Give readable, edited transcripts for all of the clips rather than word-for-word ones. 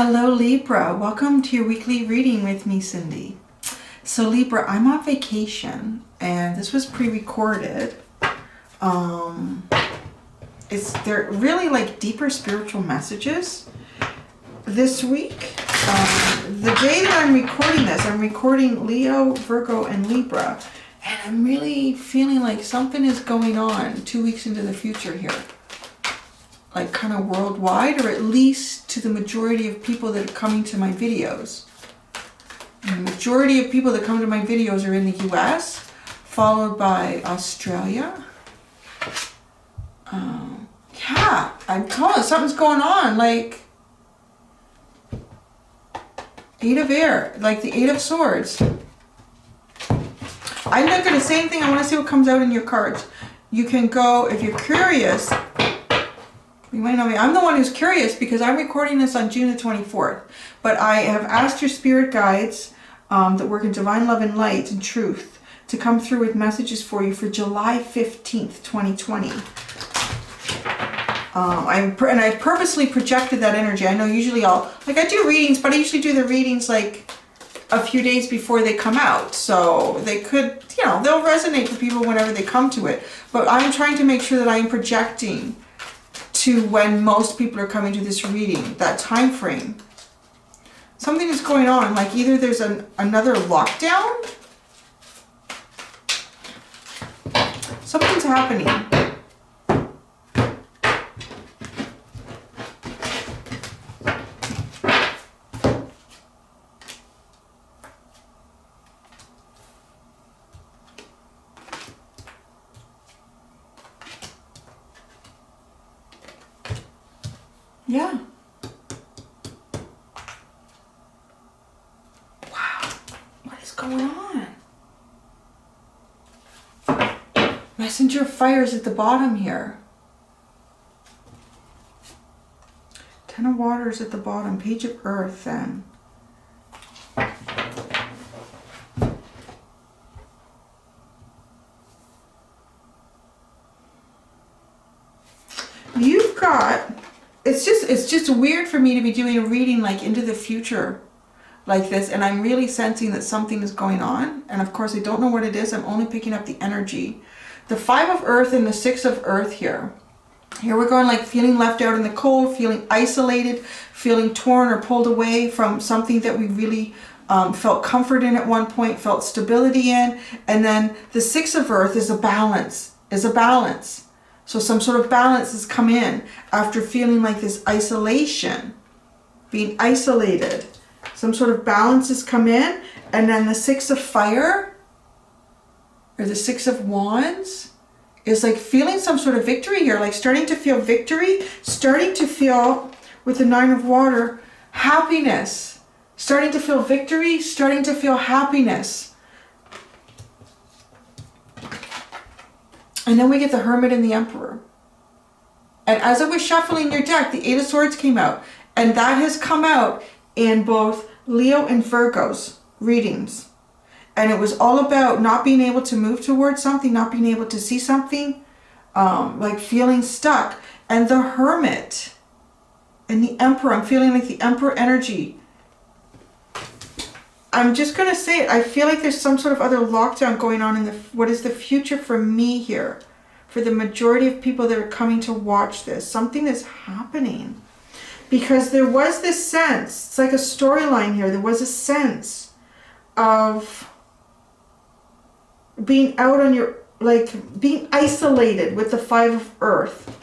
Hello Libra, welcome to your weekly reading with me, Cindy. So Libra, I'm on vacation and this was pre-recorded. They're really like deeper spiritual messages this week. The day that I'm recording this, I'm recording Leo, Virgo, and Libra, and I'm really feeling like something is going on 2 weeks into the future here. Like kind of worldwide, or at least to the majority of people that are coming to my videos. The majority of people that come to my videos are in the US, followed by Australia. Yeah, I'm telling you, something's going on. Like Eight of Air, like the Eight of Swords. I'm not going to say anything. I want to see what comes out in your cards. You can go, if you're curious. You might know me. I'm the one who's curious because I'm recording this on June the 24th. But I have asked your spirit guides that work in divine love and light and truth to come through with messages for you for July 15th, 2020. And I purposely projected that energy. I know usually I do readings, but I usually do the readings like a few days before they come out. So they could, they'll resonate for people whenever they come to it. But I'm trying to make sure that I'm projecting to when most people are coming to this reading, that time frame. Something is going on, like either there's another lockdown, something's happening. Yeah. Wow. What is going on? Messenger of Fire is at the bottom here. Ten of Waters at the bottom. Page of Earth then. You've got... It's just weird for me to be doing a reading like into the future like this, and I'm really sensing that something is going on, and of course I don't know what it is. I'm only picking up the energy. The Five of Earth and the Six of Earth here. Here we're going like feeling left out in the cold, feeling isolated, feeling torn or pulled away from something that we really felt comfort in at one point, felt stability in. And then the Six of Earth is a balance, So some sort of balance has come in after feeling like this isolation, being isolated. Some sort of balance has come in. And then the Six of Fire, or the Six of Wands, is like feeling some sort of victory here, like starting to feel victory, starting to feel, with the Nine of Water, happiness. Starting to feel victory, starting to feel happiness. And then we get the Hermit and the Emperor. And as I was shuffling your deck, the Eight of Swords came out. And that has come out in both Leo and Virgo's readings. And it was all about not being able to move towards something, not being able to see something, like feeling stuck. And the Hermit and the Emperor, I'm feeling like the Emperor energy. I'm just going to say it. I feel like there's some sort of other lockdown going on in what is the future for me here. For the majority of people that are coming to watch this. Something is happening. Because there was this sense, it's like a storyline here. There was a sense of being out on your, like being isolated with the Five of Earth.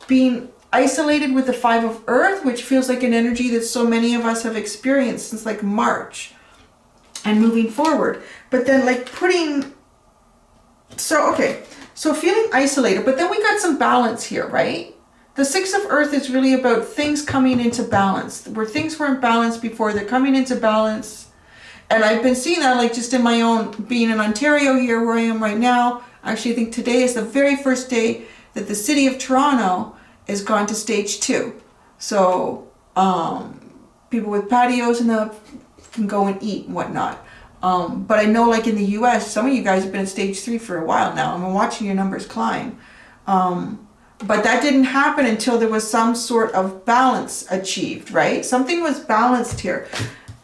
Being isolated with the Five of Earth, which feels like an energy that so many of us have experienced since like March. And moving forward, but then like so feeling isolated, but then we got some balance here, right? The Six of Earth is really about things coming into balance. Where things weren't balanced before, they're coming into balance. And I've been seeing that like just in my own, being in Ontario here where I am right now. Actually, I think today is the very first day that the city of Toronto has gone to stage 2. So people with patios and the can go and eat and whatnot. But I know like in the US, some of you guys have been at stage 3 for a while now. I'm watching your numbers climb. But that didn't happen until there was some sort of balance achieved, right? Something was balanced here.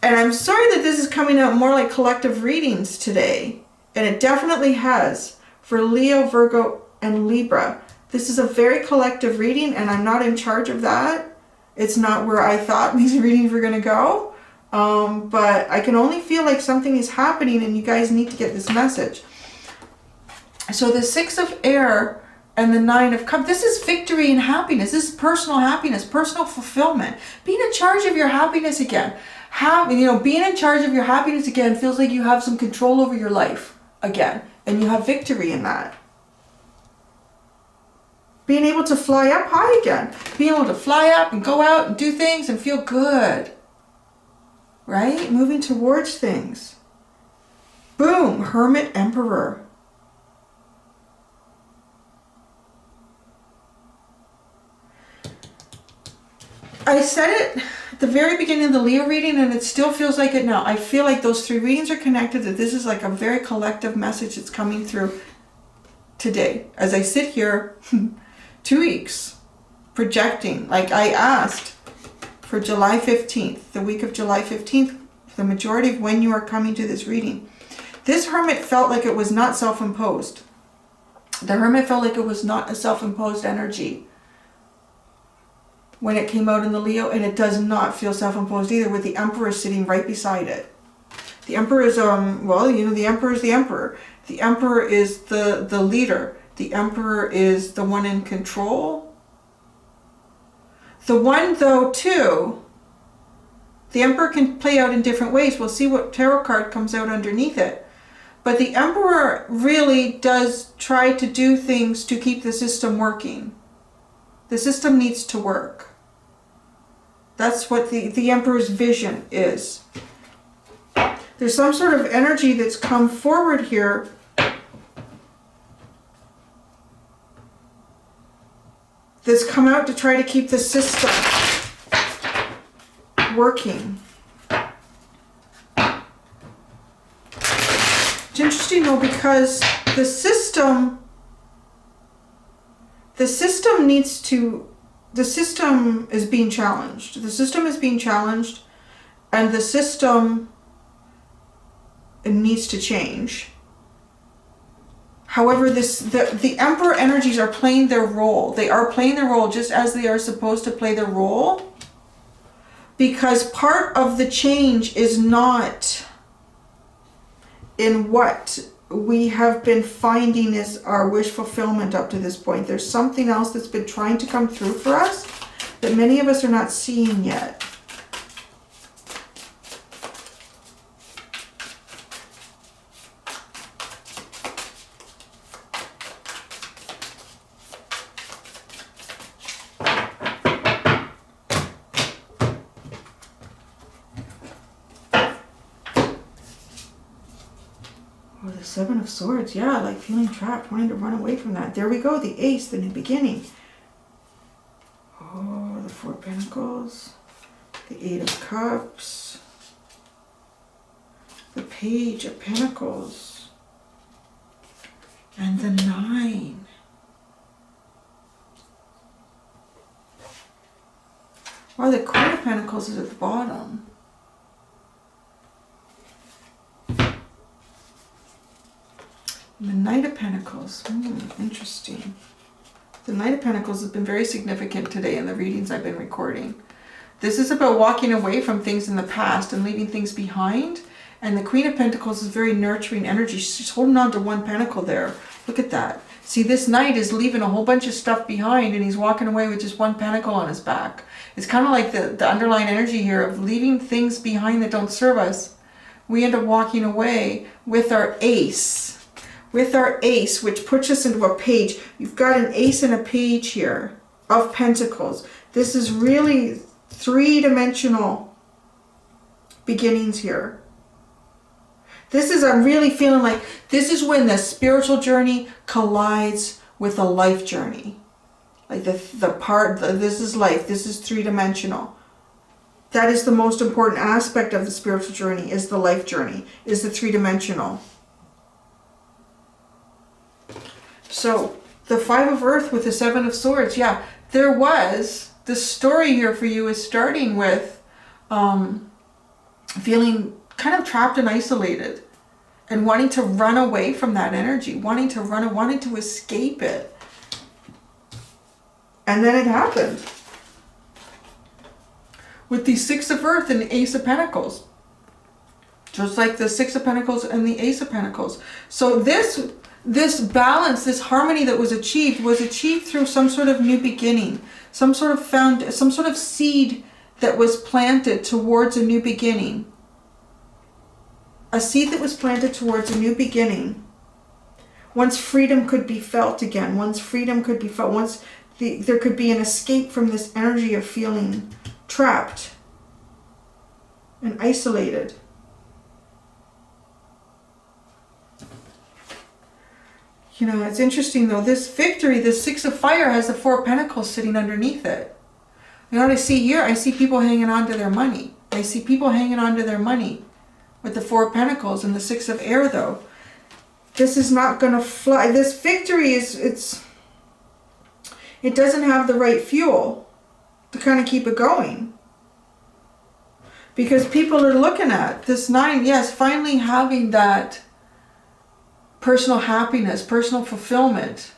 And I'm sorry that this is coming out more like collective readings today. And it definitely has for Leo, Virgo, and Libra. This is a very collective reading, and I'm not in charge of that. It's not where I thought these readings were going to go. But I can only feel like something is happening, and you guys need to get this message. So the Six of Air and the Nine of Cups, this is victory and happiness. This is personal happiness, personal fulfillment. Being in charge of your happiness again. Being in charge of your happiness again feels like you have some control over your life again. And you have victory in that. Being able to fly up high again. Being able to fly up and go out and do things and feel good. Right? Moving towards things. Boom. Hermit, Emperor. I said it at the very beginning of the Leo reading, and it still feels like it now. I feel like those three readings are connected, that this is like a very collective message that's coming through today. As I sit here, 2 weeks, projecting, like I asked for July 15th, the week of July 15th, the majority of when you are coming to this reading. This Hermit felt like it was not self-imposed. The Hermit felt like it was not a self-imposed energy when it came out in the Leo, and it does not feel self-imposed either, with the Emperor sitting right beside it. The Emperor is, the Emperor is the Emperor. The Emperor is the leader. The Emperor is the one in control. The one, though, too, the Emperor can play out in different ways. We'll see what tarot card comes out underneath it. But the Emperor really does try to do things to keep the system working. The system needs to work. That's what the Emperor's vision is. There's some sort of energy that's come forward here that's come out to try to keep the system working. It's interesting though, because the system is being challenged. The system is being challenged, and the system needs to change. However, the Emperor energies are playing their role. They are playing their role just as they are supposed to play their role, because part of the change is not in what we have been finding is our wish fulfillment up to this point. There's something else that's been trying to come through for us that many of us are not seeing yet. Oh, the Seven of Swords. Yeah, like feeling trapped, wanting to run away from that. There we go, the Ace, the new beginning. Oh, the Four of Pentacles. The Eight of Cups. The Page of Pentacles. And the Nine. Wow, the Queen of Pentacles is at the bottom. The Knight of Pentacles. Interesting. The Knight of Pentacles has been very significant today in the readings I've been recording. This is about walking away from things in the past and leaving things behind. And the Queen of Pentacles is very nurturing energy. She's holding on to one pentacle there. Look at that. See, this Knight is leaving a whole bunch of stuff behind, and he's walking away with just one pentacle on his back. It's kind of like the underlying energy here of leaving things behind that don't serve us. We end up walking away with our Ace. With our Ace, which puts us into a page. You've got an Ace and a Page here of Pentacles. This is really three-dimensional beginnings here. This is, I'm really feeling like this is when the spiritual journey collides with a life journey. Like this is life, this is three-dimensional. That is the most important aspect of the spiritual journey, is the life journey, is the three-dimensional. So The Five of Earth with the Seven of Swords. Yeah, there was, the story here for you is starting with feeling kind of trapped and isolated and wanting to run away from that energy, wanting to escape it. And then it happened. With the Six of Earth and the Ace of Pentacles. Just like the Six of Pentacles and the Ace of Pentacles. So this balance, this harmony that was achieved through some sort of new beginning, some sort of seed that was planted towards a new beginning. A seed that was planted towards a new beginning. Once freedom could be felt again, there could be an escape from this energy of feeling trapped and isolated. You know, it's interesting though, this victory, the Six of Fire has the Four of Pentacles sitting underneath it. You know what I see here? I see people hanging on to their money. I see people hanging on to their money with the Four of Pentacles and the Six of Air though. This is not going to fly. This victory it doesn't have the right fuel to kind of keep it going. Because people are looking at this 9, yes, finally having that personal happiness, personal fulfillment.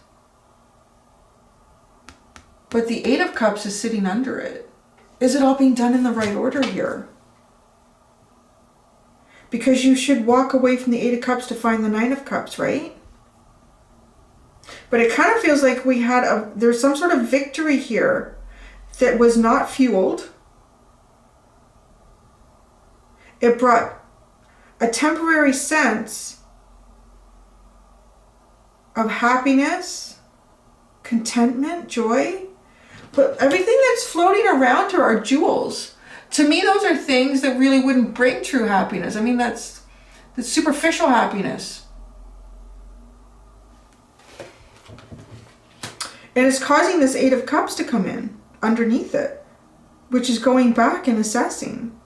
But the Eight of Cups is sitting under it. Is it all being done in the right order here? Because you should walk away from the Eight of Cups to find the Nine of Cups, right? But it kind of feels like there's some sort of victory here that was not fueled. It brought a temporary sense of happiness, contentment, joy. But everything that's floating around her are jewels. To me, those are things that really wouldn't bring true happiness. I mean, that's superficial happiness. And it's causing this Eight of Cups to come in underneath it, which is going back and assessing,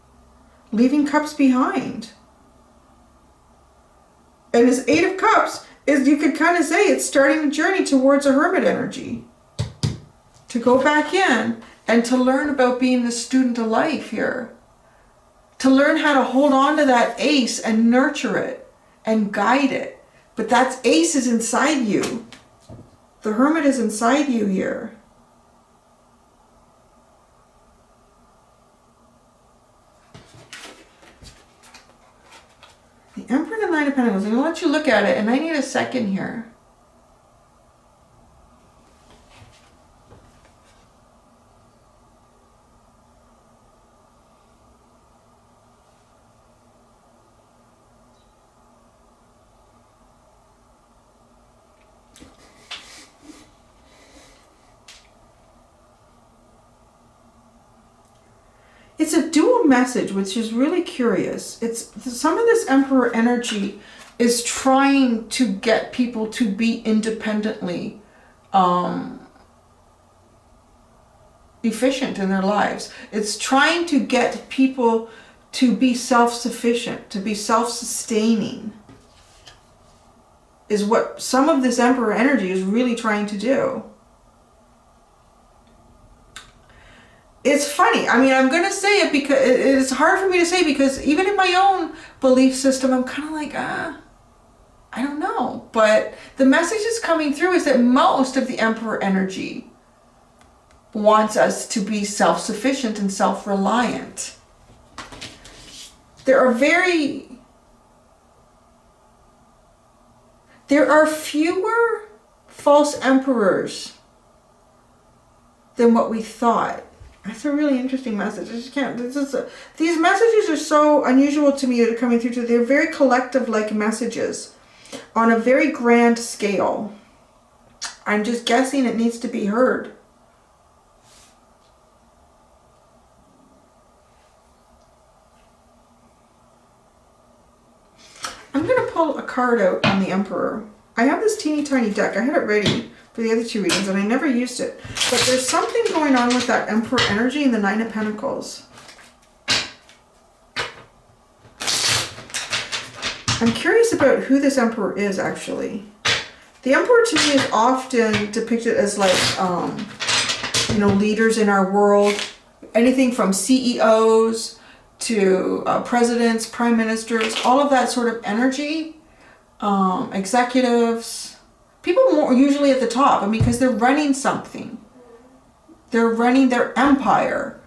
leaving cups behind. And this Eight of Cups is, you could kind of say, it's starting a journey towards a hermit energy. To go back in and to learn about being the student of life here. To learn how to hold on to that ace and nurture it and guide it. But that ace is inside you. The hermit is inside you here. The Emperor and the Nine of Pentacles. I'm going to let you look at it, and I need a second here. It's a dual message, which is really curious. It's some of this Emperor energy is trying to get people to be independently efficient in their lives. It's trying to get people to be self-sufficient, to be self-sustaining, is what some of this Emperor energy is really trying to do. It's funny. I mean, I'm going to say it because it's hard for me to say, because even in my own belief system, I'm kind of like, I don't know. But the message that's coming through is that most of the Emperor energy wants us to be self-sufficient and self-reliant. There are fewer false emperors than what we thought. That's a really interesting message. I just can't. These messages are so unusual to me that are coming through. They're very collective-like messages on a very grand scale. I'm just guessing it needs to be heard. I'm going to pull a card out on the Emperor. I have this teeny tiny deck. I had it ready for the other two readings, and I never used it. But there's something going on with that Emperor energy and the Nine of Pentacles. I'm curious about who this Emperor is, actually. The Emperor to me is often depicted as like, you know, leaders in our world. Anything from CEOs to presidents, prime ministers, all of that sort of energy. Executives. People more usually at the top, and because they're running something. They're running their empire.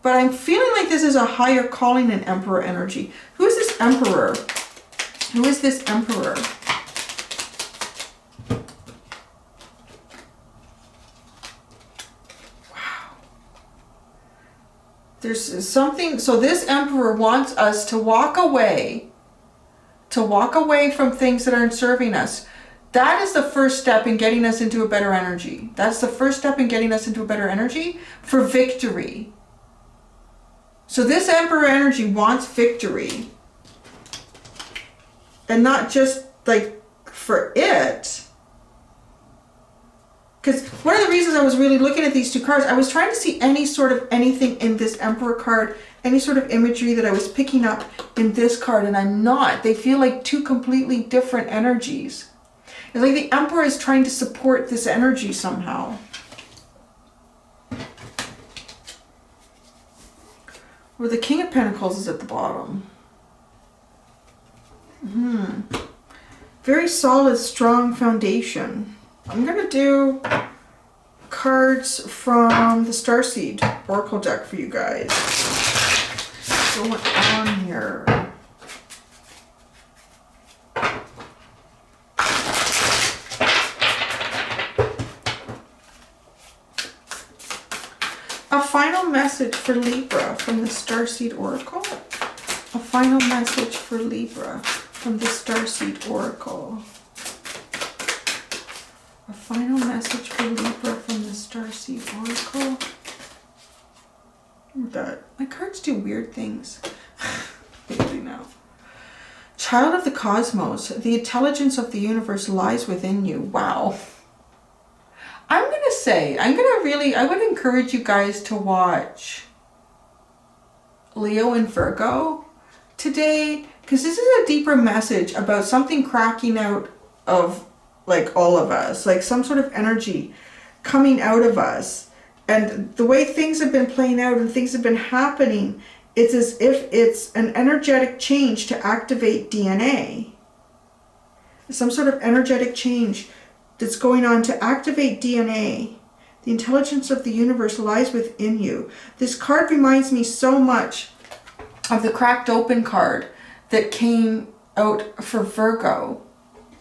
But I'm feeling like this is a higher calling than Emperor energy. Who is this Emperor? Who is this Emperor? Wow. There's something, so this Emperor wants us to walk away from things that aren't serving us. That is the first step in getting us into a better energy. That's the first step in getting us into a better energy for victory. So this Emperor energy wants victory. And not just like for it. Because one of the reasons I was really looking at these two cards, I was trying to see any sort of anything in this Emperor card, any sort of imagery that I was picking up in this card, and I'm not. They feel like two completely different energies. It's like the Emperor is trying to support this energy somehow. Or the King of Pentacles is at the bottom. Very solid, strong foundation. I'm going to do cards from the Starseed Oracle deck for you guys. What's going on here? A final message for Libra from the Starseed Oracle. A final message for Libra from the Starseed Oracle. A final message for Libra from the Starseed Oracle. That my cards do weird things. Lately now. Child of the cosmos, the intelligence of the universe lies within you. Wow. I'm gonna say, I would encourage you guys to watch Leo and Virgo today, because this is a deeper message about something cracking out of like all of us, like some sort of energy coming out of us. And the way things have been playing out and things have been happening, it's as if it's an energetic change to activate DNA. Some sort of energetic change that's going on to activate DNA. The intelligence of the universe lies within you. This card reminds me so much of the cracked open card that came out for Virgo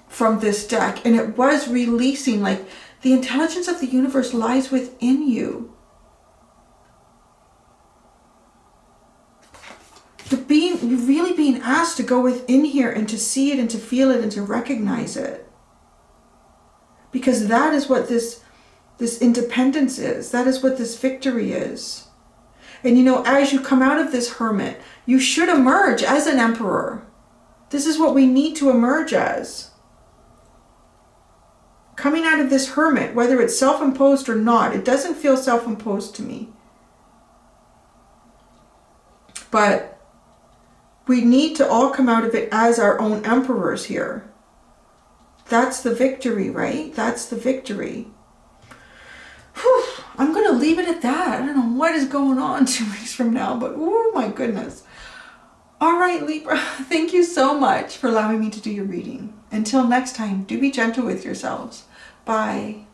from this deck. And it was releasing, like, the intelligence of the universe lies within you. You're really being asked to go within here and to see it and to feel it and to recognize it. Because that is what this independence is. That is what this victory is. And you know, as you come out of this hermit, you should emerge as an emperor. This is what we need to emerge as. Coming out of this hermit, whether it's self-imposed or not, it doesn't feel self-imposed to me. But we need to all come out of it as our own emperors here. That's the victory, right? That's the victory. Whew, I'm going to leave it at that. I don't know what is going on 2 weeks from now, but oh my goodness. All right, Libra, thank you so much for allowing me to do your reading. Until next time, do be gentle with yourselves. Bye.